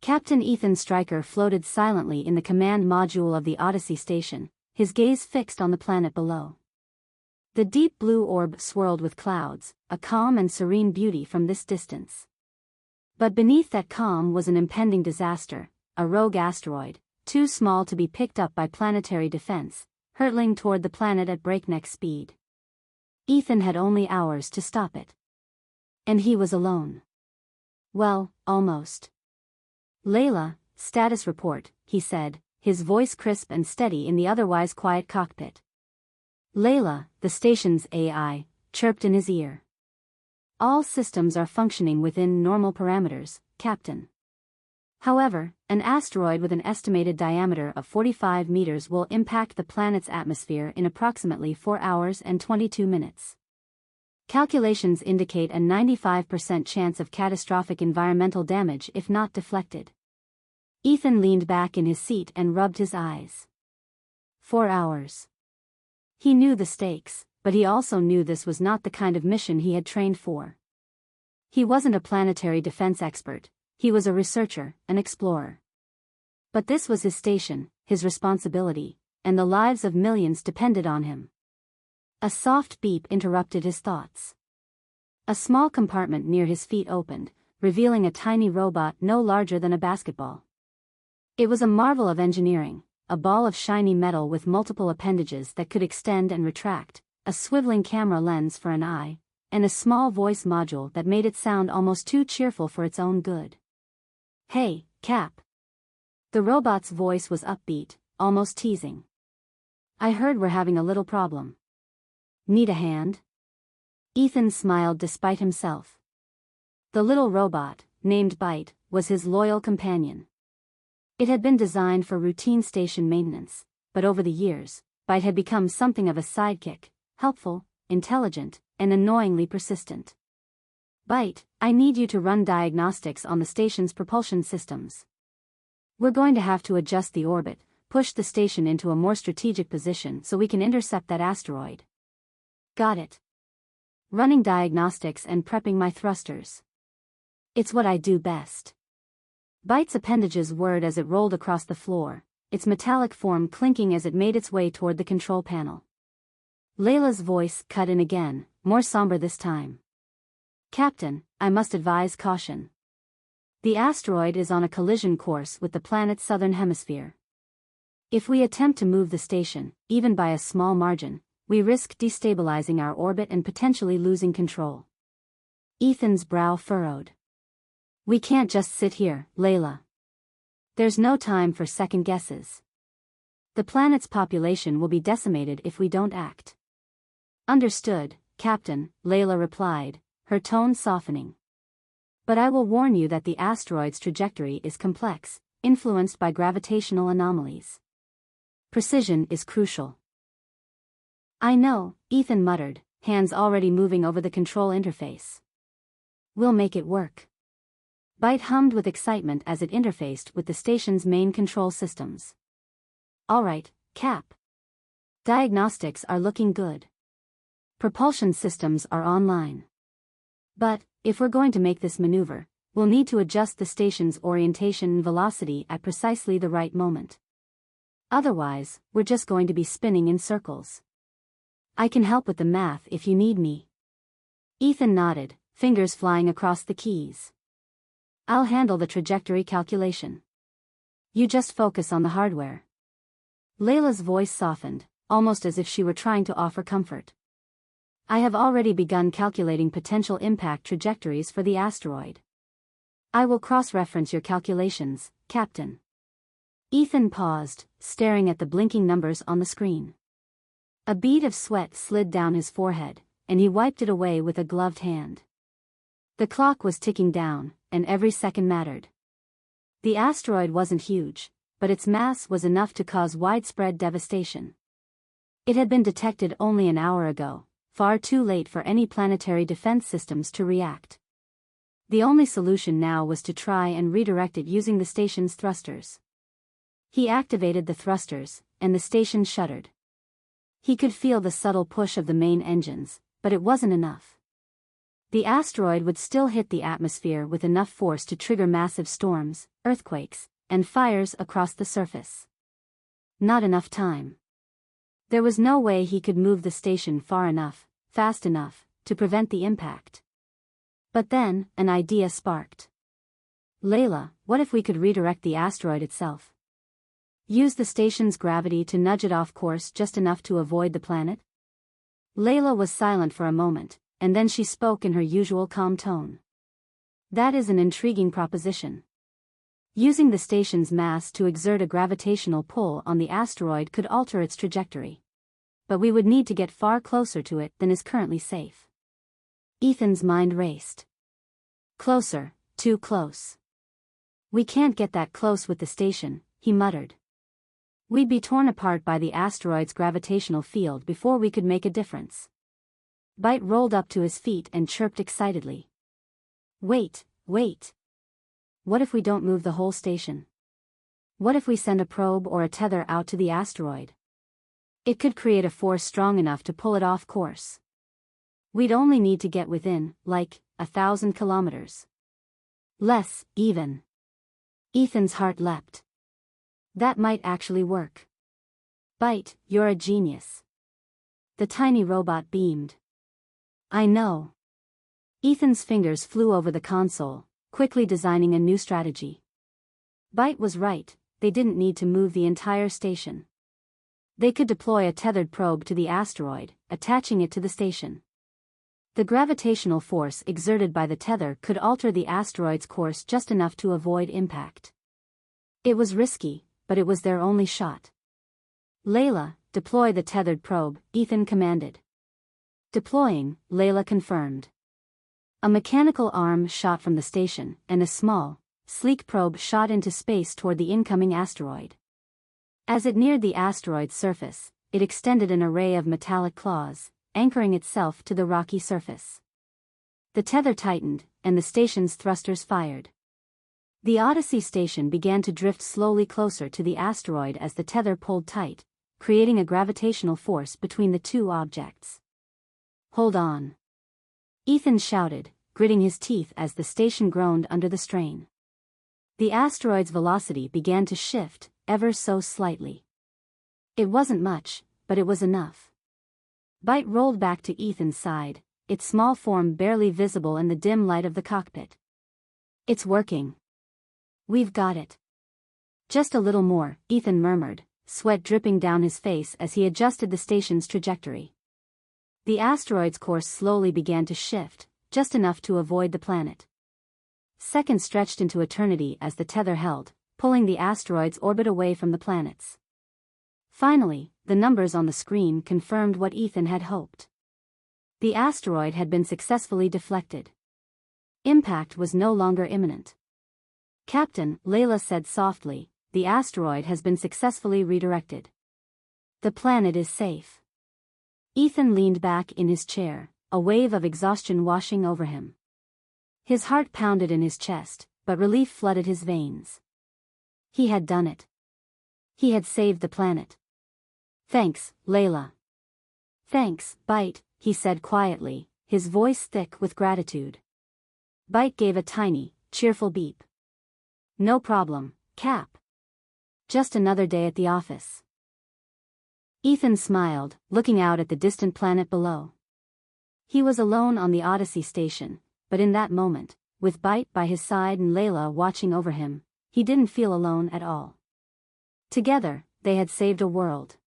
Captain Ethan Stryker floated silently in the command module of the Odyssey Station, his gaze fixed on the planet below. The deep blue orb swirled with clouds, a calm and serene beauty from this distance. But beneath that calm was an impending disaster, a rogue asteroid, too small to be picked up by planetary defense, hurtling toward the planet at breakneck speed. Ethan had only hours to stop it. And he was alone. Well, almost. "Leila, status report," he said, his voice crisp and steady in the otherwise quiet cockpit. Leila, the station's AI, chirped in his ear. "All systems are functioning within normal parameters, Captain. However, an asteroid with an estimated diameter of 45 meters will impact the planet's atmosphere in approximately 4 hours and 22 minutes. Calculations indicate a 95% chance of catastrophic environmental damage if not deflected." Ethan leaned back in his seat and rubbed his eyes. 4 hours. He knew the stakes, but he also knew this was not the kind of mission he had trained for. He wasn't a planetary defense expert, he was a researcher, an explorer. But this was his station, his responsibility, and the lives of millions depended on him. A soft beep interrupted his thoughts. A small compartment near his feet opened, revealing a tiny robot no larger than a basketball. It was a marvel of engineering, a ball of shiny metal with multiple appendages that could extend and retract, a swiveling camera lens for an eye, and a small voice module that made it sound almost too cheerful for its own good. "Hey, Cap." The robot's voice was upbeat, almost teasing. "I heard we're having a little problem. Need a hand?" Ethan smiled despite himself. The little robot, named Byte, was his loyal companion. It had been designed for routine station maintenance, but over the years, Byte had become something of a sidekick, helpful, intelligent, and annoyingly persistent. "Byte, I need you to run diagnostics on the station's propulsion systems. We're going to have to adjust the orbit, push the station into a more strategic position so we can intercept that asteroid." "Got it. Running diagnostics and prepping my thrusters. It's what I do best." Byte's appendages whirred as it rolled across the floor, its metallic form clinking as it made its way toward the control panel. Leila's voice cut in again, more somber this time. "Captain, I must advise caution. The asteroid is on a collision course with the planet's southern hemisphere. If we attempt to move the station, even by a small margin, we risk destabilizing our orbit and potentially losing control." Ethan's brow furrowed. "We can't just sit here, Leila. There's no time for second guesses. The planet's population will be decimated if we don't act." "Understood, Captain," Leila replied, her tone softening. "But I will warn you that the asteroid's trajectory is complex, influenced by gravitational anomalies. Precision is crucial." "I know," Ethan muttered, hands already moving over the control interface. "We'll make it work." Byte hummed with excitement as it interfaced with the station's main control systems. "All right, Cap. Diagnostics are looking good. Propulsion systems are online. But, if we're going to make this maneuver, we'll need to adjust the station's orientation and velocity at precisely the right moment. Otherwise, we're just going to be spinning in circles. I can help with the math if you need me." Ethan nodded, fingers flying across the keys. "I'll handle the trajectory calculation. You just focus on the hardware." Leila's voice softened, almost as if she were trying to offer comfort. "I have already begun calculating potential impact trajectories for the asteroid. I will cross-reference your calculations, Captain." Ethan paused, staring at the blinking numbers on the screen. A bead of sweat slid down his forehead, and he wiped it away with a gloved hand. The clock was ticking down, and every second mattered. The asteroid wasn't huge, but its mass was enough to cause widespread devastation. It had been detected only an hour ago, far too late for any planetary defense systems to react. The only solution now was to try and redirect it using the station's thrusters. He activated the thrusters, and the station shuddered. He could feel the subtle push of the main engines, but it wasn't enough. The asteroid would still hit the atmosphere with enough force to trigger massive storms, earthquakes, and fires across the surface. Not enough time. There was no way he could move the station far enough, fast enough, to prevent the impact. But then, an idea sparked. Leila, what if we could redirect the asteroid itself? Use the station's gravity to nudge it off course just enough to avoid the planet? Leila was silent for a moment, and then she spoke in her usual calm tone. That is an intriguing proposition. Using the station's mass to exert a gravitational pull on the asteroid could alter its trajectory. But we would need to get far closer to it than is currently safe. Ethan's mind raced. Closer, too close. We can't get that close with the station, he muttered. We'd be torn apart by the asteroid's gravitational field before we could make a difference. Bite rolled up to his feet and chirped excitedly. Wait. What if we don't move the whole station? What if we send a probe or a tether out to the asteroid? It could create a force strong enough to pull it off course. We'd only need to get within, 1,000 kilometers. Less, even. Ethan's heart leapt. That might actually work. Bite, you're a genius. The tiny robot beamed. I know. Ethan's fingers flew over the console, quickly designing a new strategy. Bite was right, they didn't need to move the entire station. They could deploy a tethered probe to the asteroid, attaching it to the station. The gravitational force exerted by the tether could alter the asteroid's course just enough to avoid impact. It was risky, but it was their only shot. Leila, deploy the tethered probe, Ethan commanded. Deploying, Leila confirmed. A mechanical arm shot from the station, and a small, sleek probe shot into space toward the incoming asteroid. As it neared the asteroid's surface, it extended an array of metallic claws, anchoring itself to the rocky surface. The tether tightened, and the station's thrusters fired. The Odyssey Station began to drift slowly closer to the asteroid as the tether pulled tight, creating a gravitational force between the two objects. Hold on. Ethan shouted, gritting his teeth as the station groaned under the strain. The asteroid's velocity began to shift, ever so slightly. It wasn't much, but it was enough. Bite rolled back to Ethan's side, its small form barely visible in the dim light of the cockpit. It's working. We've got it. Just a little more, Ethan murmured, sweat dripping down his face as he adjusted the station's trajectory. The asteroid's course slowly began to shift, just enough to avoid the planet. Seconds stretched into eternity as the tether held, pulling the asteroid's orbit away from the planets. Finally, the numbers on the screen confirmed what Ethan had hoped. The asteroid had been successfully deflected. Impact was no longer imminent. Captain, Leila said softly, the asteroid has been successfully redirected. The planet is safe. Ethan leaned back in his chair, a wave of exhaustion washing over him. His heart pounded in his chest, but relief flooded his veins. He had done it. He had saved the planet. Thanks, Leila. Thanks, Bite, he said quietly, his voice thick with gratitude. Bite gave a tiny, cheerful beep. No problem, Cap. Just another day at the office. Ethan smiled, looking out at the distant planet below. He was alone on the Odyssey Station, but in that moment, with Bite by his side and Leila watching over him, he didn't feel alone at all. Together, they had saved a world.